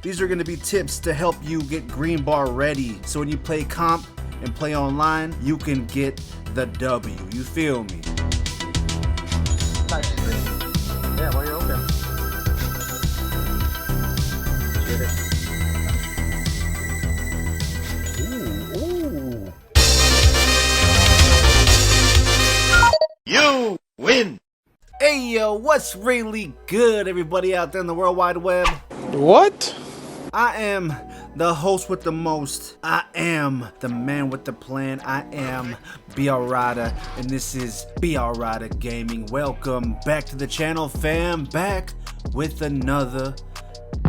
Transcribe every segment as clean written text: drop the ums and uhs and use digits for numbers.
These are going to be tips to help you get green bar ready. So when you play comp and play online, you can get the W. You feel me? Yeah, well, you're okay. Ooh. You win! Hey yo, what's really good, everybody out there in the World Wide Web? What? I am the host with the most. I am the man with the plan. I am BRRada, and this is BRRada Gaming. Welcome back to the channel, fam. Back with another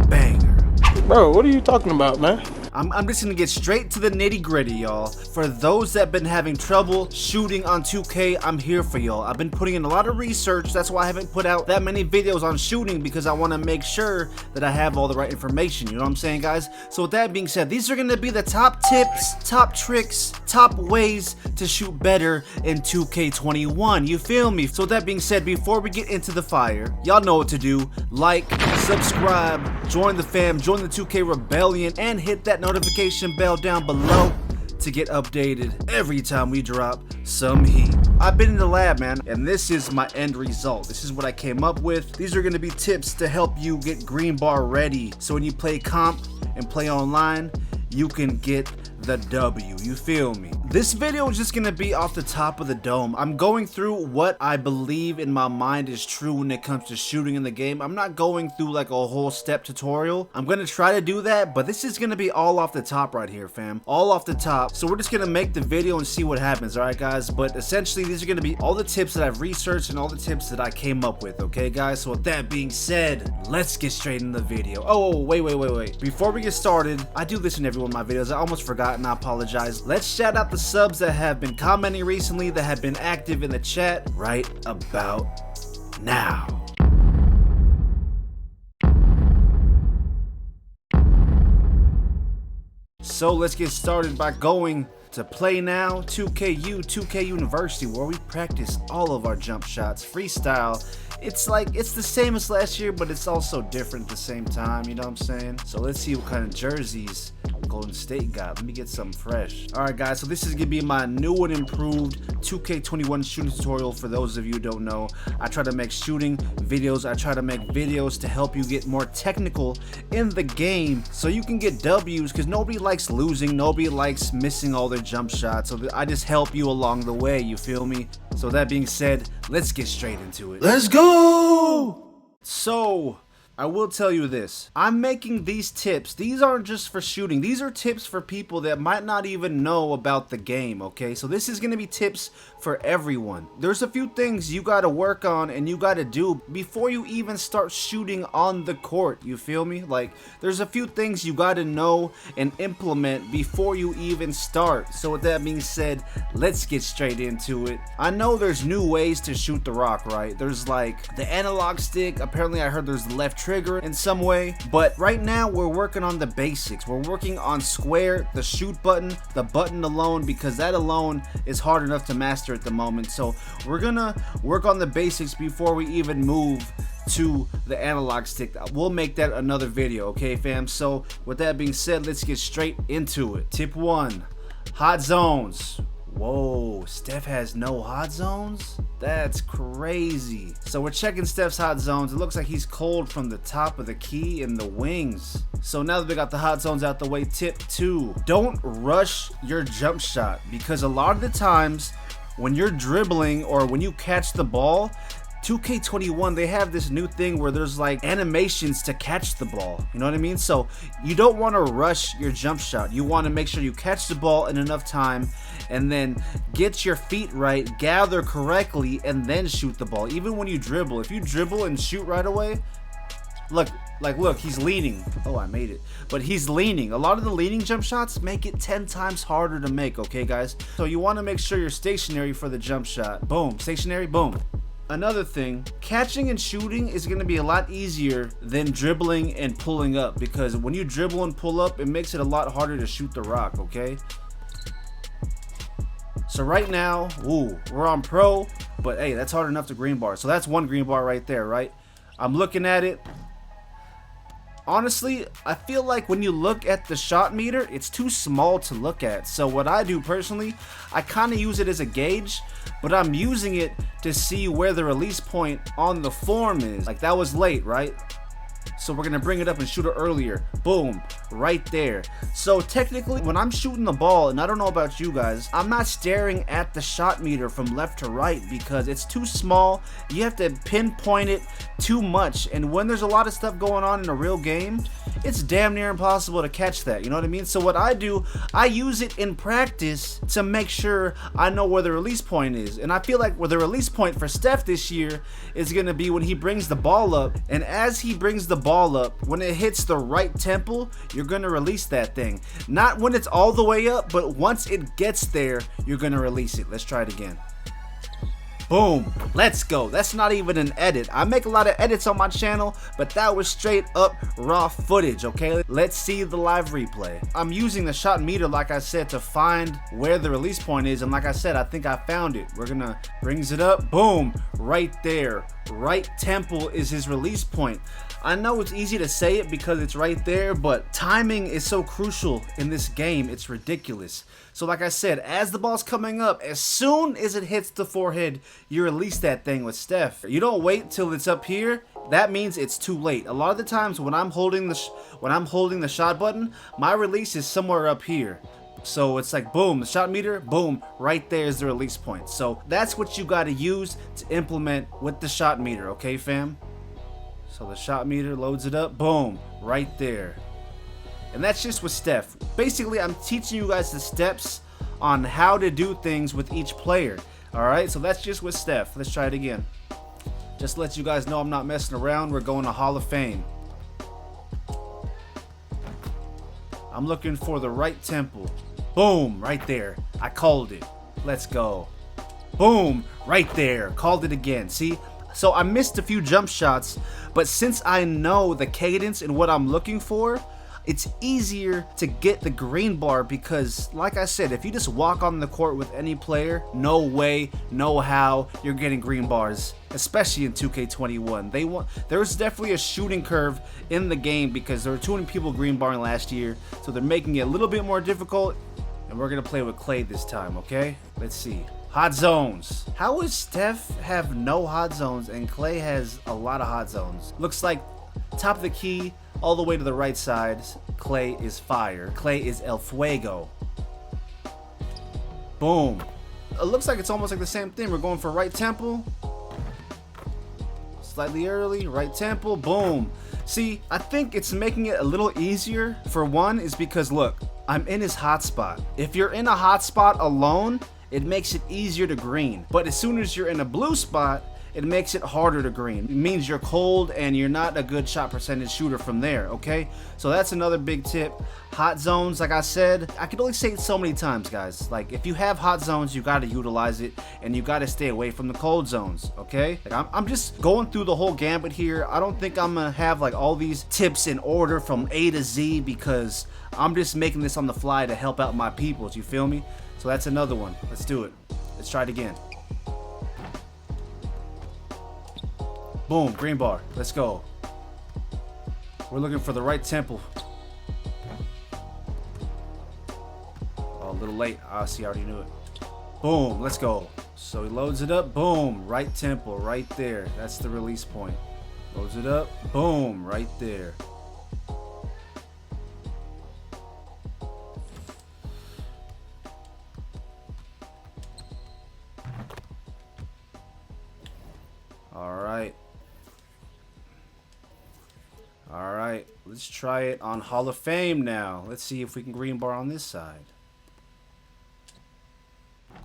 banger. Bro, what are you talking about, man? I'm just gonna get straight to the nitty gritty, y'all. For those that been having trouble shooting on 2K, I'm here for y'all. I've been putting in a lot of research. That's why I haven't put out that many videos on shooting, because I want to make sure that I have all the right information. You know what I'm saying, guys? So with that being said, these are gonna be the top tips, top tricks, top ways to shoot better in 2K21. You feel me? So with that being said, before we get into the fire, y'all know what to do. Like, subscribe, join the fam, join the 2K Rebellion, and hit that notification bell down below to get updated every time we drop some heat. I've been in the lab, man, and this is my end result. This is what I came up with. These are going to be tips to help you get green bar ready. So when you play comp and play online, you can get the W. You feel me? This video is just gonna be off the top of the dome. I'm going through what I believe in my mind is true when it comes to shooting in the game. I'm not going through like a whole step tutorial. I'm gonna try to do that, but this is gonna be all off the top right here, fam. All off the top. So we're just gonna make the video and see what happens, alright guys? But essentially, these are gonna be all the tips that I've researched and all the tips that I came up with, okay guys? So with that being said, let's get straight into the video. Oh, wait. Before we get started, I do this in every one of my videos. I almost forgot and I apologize. Let's shout out the subs that have been commenting recently, that have been active in the chat right about now. So let's get started by going to Play Now, 2KU, 2K University, where we practice all of our jump shots, freestyle. It's the same as last year, but it's also different at the same time, you know what I'm saying? So let's see what kind of jerseys Golden State got. Let me get something fresh. Alright guys, so this is gonna be my new and improved 2K21 shooting tutorial. For those of you who don't know, I try to make shooting videos. I try to make videos to help you get more technical in the game so you can get W's, because nobody likes losing, nobody likes missing all their jump shots. So I just help you along the way, you feel me? So that being said, let's get straight into it. Let's go! So I will tell you this. I'm making these tips. These aren't just for shooting. These are tips for people that might not even know about the game, okay? So this is going to be tips for everyone. There's a few things you got to work on and you got to do before you even start shooting on the court. You feel me? Like, there's a few things you got to know and implement before you even start. So with that being said, let's get straight into it. I know there's new ways to shoot the rock, right? There's like the analog stick. Apparently I heard there's the left trigger in some way, but right now we're working on the basics. We're working on square, the shoot button, the button alone, because that alone is hard enough to master at the moment. So we're gonna work on the basics before we even move to the analog stick. We'll make that another video, okay fam? So with that being said, let's get straight into it. Tip 1, hot zones. Whoa, Steph has no hot zones? That's crazy. So we're checking Steph's hot zones. It looks like he's cold from the top of the key and the wings. So now that we got the hot zones out the way, tip 2, don't rush your jump shot, because a lot of the times when you're dribbling or when you catch the ball, 2K21, they have this new thing where there's like animations to catch the ball. You know what I mean? So you don't want to rush your jump shot. You want to make sure you catch the ball in enough time and then get your feet right, gather correctly, and then shoot the ball. Even when you dribble, if you dribble and shoot right away, look, he's leaning. Oh, I made it. But he's leaning. A lot of the leaning jump shots make it 10 times harder to make, okay guys? So you want to make sure you're stationary for the jump shot. Boom, stationary, boom. Another thing, catching and shooting is going to be a lot easier than dribbling and pulling up, because when you dribble and pull up, it makes it a lot harder to shoot the rock, okay? So right now, we're on pro, but hey, that's hard enough to green bar. So that's one green bar right there, right? I'm looking at it. Honestly, I feel like when you look at the shot meter, it's too small to look at. So what I do personally, I kind of use it as a gauge, but I'm using it to see where the release point on the form is. Like that was late, right? So we're gonna bring it up and shoot it earlier. Boom, right there. So technically, when I'm shooting the ball, and I don't know about you guys, I'm not staring at the shot meter from left to right because it's too small. You have to pinpoint it too much. And when there's a lot of stuff going on in a real game, it's damn near impossible to catch that. You know what I mean? So what I do, I use it in practice to make sure I know where the release point is. And I feel like where the release point for Steph this year is gonna be when he brings the ball up. And as he brings the ball up, when it hits the right temple, you're gonna release that thing. Not when it's all the way up, but once it gets there, you're gonna release it. Let's try it again. Boom, let's go. That's not even an edit. I make a lot of edits on my channel, but that was straight up raw footage, okay? Let's see the live replay. I'm using the shot meter, like I said, to find where the release point is, and like I said, I think I found it. We're gonna, brings it up, boom, right there. Right temple is his release point. I know it's easy to say it because it's right there, but timing is so crucial in this game, it's ridiculous. So like I said, as the ball's coming up, as soon as it hits the forehead, you release that thing with Steph. You don't wait till it's up here. That means it's too late. A lot of the times when I'm holding the shot button, my release is somewhere up here. So it's like boom, the shot meter, boom, right there is the release point. So that's what you got to use to implement with the shot meter, okay fam? So the shot meter loads it up, boom, right there. And that's just with Steph. Basically, I'm teaching you guys the steps on how to do things with each player. Alright, so that's just with Steph. Let's try it again. Just to let you guys know I'm not messing around. We're going to Hall of Fame. I'm looking for the right temple. Boom, right there. I called it. Let's go. Boom, right there. Called it again. See? So I missed a few jump shots, but since I know the cadence and what I'm looking for, it's easier to get the green bar because, like I said, if you just walk on the court with any player, no way, no how you're getting green bars, especially in 2K21. There's definitely a shooting curve in the game because there were too many people green barring last year, so they're making it a little bit more difficult, and we're going to play with Clay this time, okay? Let's see. Hot zones. How would Steph have no hot zones and Clay has a lot of hot zones? Looks like top of the key, all the way to the right side, Clay is fire. Clay is El Fuego. Boom. It looks like it's almost like the same thing. We're going for right temple. Slightly early, right temple, boom. See, I think it's making it a little easier. For one, is because look, I'm in his hotspot. If you're in a hotspot alone, it makes it easier to green. But as soon as you're in a blue spot, it makes it harder to green. It means you're cold and you're not a good shot percentage shooter from there, okay? So that's another big tip. Hot zones, like I said, I can only say it so many times, guys. Like, if you have hot zones, you gotta utilize it and you gotta stay away from the cold zones, okay? Like, I'm just going through the whole gambit here. I don't think I'm gonna have like all these tips in order from A to Z because I'm just making this on the fly to help out my peoples, you feel me? So that's another one. Let's do it. Let's try it again. Boom, green bar. Let's go. We're looking for the right temple. Oh, a little late. Ah, see, I already knew it. Boom, let's go. So he loads it up. Boom, right temple, right there. That's the release point. Loads it up. Boom, right there. Alright, let's try it on Hall of Fame now. Let's see if we can green bar on this side.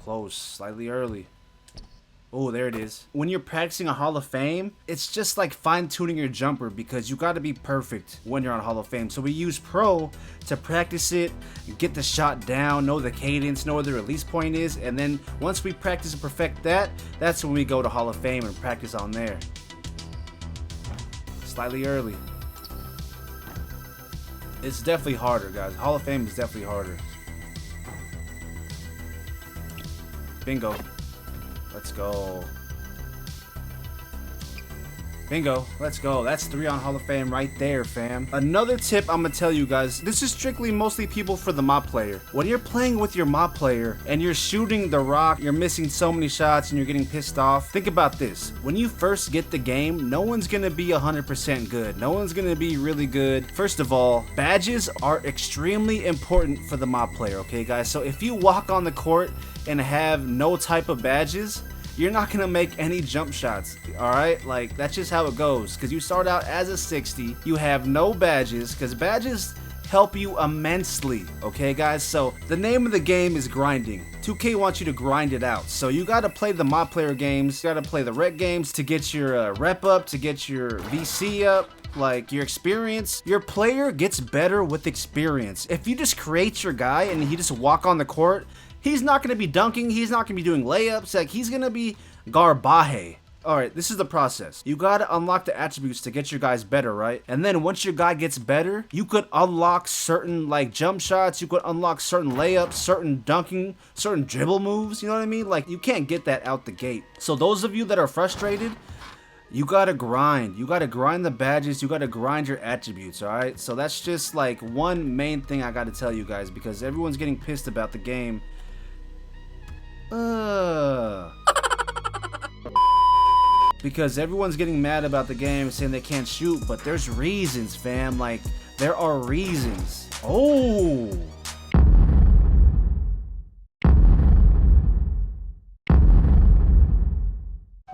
Close, slightly early. Oh, there it is. When you're practicing on Hall of Fame, it's just like fine-tuning your jumper because you got to be perfect when you're on Hall of Fame. So we use Pro to practice it, get the shot down, know the cadence, know where the release point is, and then once we practice and perfect that, that's when we go to Hall of Fame and practice on there. Slightly early. It's definitely harder, guys. Hall of Fame is definitely harder. Bingo. Let's go. Bingo. Let's go. That's 3 on Hall of Fame right there, fam. Another tip I'm gonna tell you guys, this is strictly mostly people for the MOP player. When you're playing with your MOP player and you're shooting the rock, you're missing so many shots and you're getting pissed off, think about this. When you first get the game, no one's gonna be 100% good. No one's gonna be really good. First of all, badges are extremely important for the MOP player, okay guys? So if you walk on the court and have no type of badges, you're not gonna make any jump shots, alright? Like, that's just how it goes, because you start out as a 60, you have no badges, because badges help you immensely, okay guys? So the name of the game is grinding. 2K wants you to grind it out, so you gotta play the MOP player games, you gotta play the rec games to get your rep up, to get your VC up, like your experience. Your player gets better with experience. If you just create your guy and he just walk on the court, he's not going to be dunking, he's not going to be doing layups, like he's going to be garbaje. Alright, this is the process. You gotta unlock the attributes to get your guys better, right? And then once your guy gets better, you could unlock certain like jump shots, you could unlock certain layups, certain dunking, certain dribble moves, you know what I mean? Like, you can't get that out the gate. So those of you that are frustrated, you gotta grind. You gotta grind the badges. You gotta grind your attributes, alright? So that's just like one main thing I gotta tell you guys, because everyone's getting pissed about the game. Because everyone's getting mad about the game, saying they can't shoot, but there's reasons, fam. Like, there are reasons. Oh!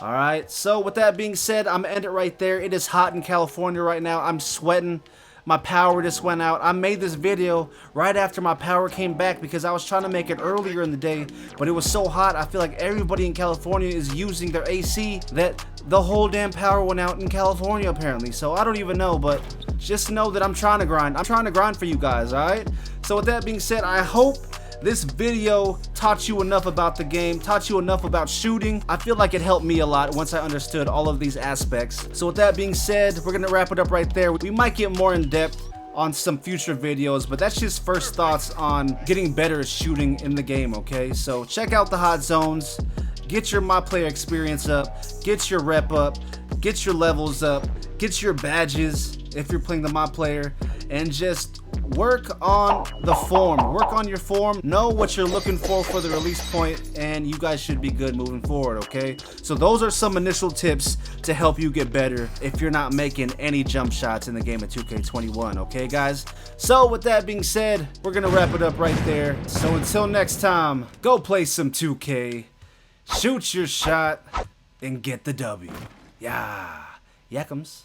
Alright, so with that being said, I'm gonna end it right there. It is hot in California right now. I'm sweating. My power just went out. I made this video right after my power came back because I was trying to make it earlier in the day, but it was so hot. I feel like everybody in California is using their AC that the whole damn power went out in California apparently. So I don't even know, but just know that I'm trying to grind. I'm trying to grind for you guys, alright? So with that being said, I hope this video taught you enough about the game, taught you enough about shooting. I feel like it helped me a lot once I understood all of these aspects. So with that being said, we're gonna wrap it up right there. We might get more in depth on some future videos, but that's just first thoughts on getting better at shooting in the game, okay? So check out the hot zones, get your MOP player experience up, get your rep up, get your levels up, get your badges if you're playing the MOP player, and just work on the form. Work on your form. Know what you're looking for the release point, and you guys should be good moving forward, okay? So those are some initial tips to help you get better if you're not making any jump shots in the game of 2K21, okay, guys? So with that being said, we're gonna wrap it up right there. So until next time, go play some 2K, shoot your shot, and get the W. Yeah, yakums.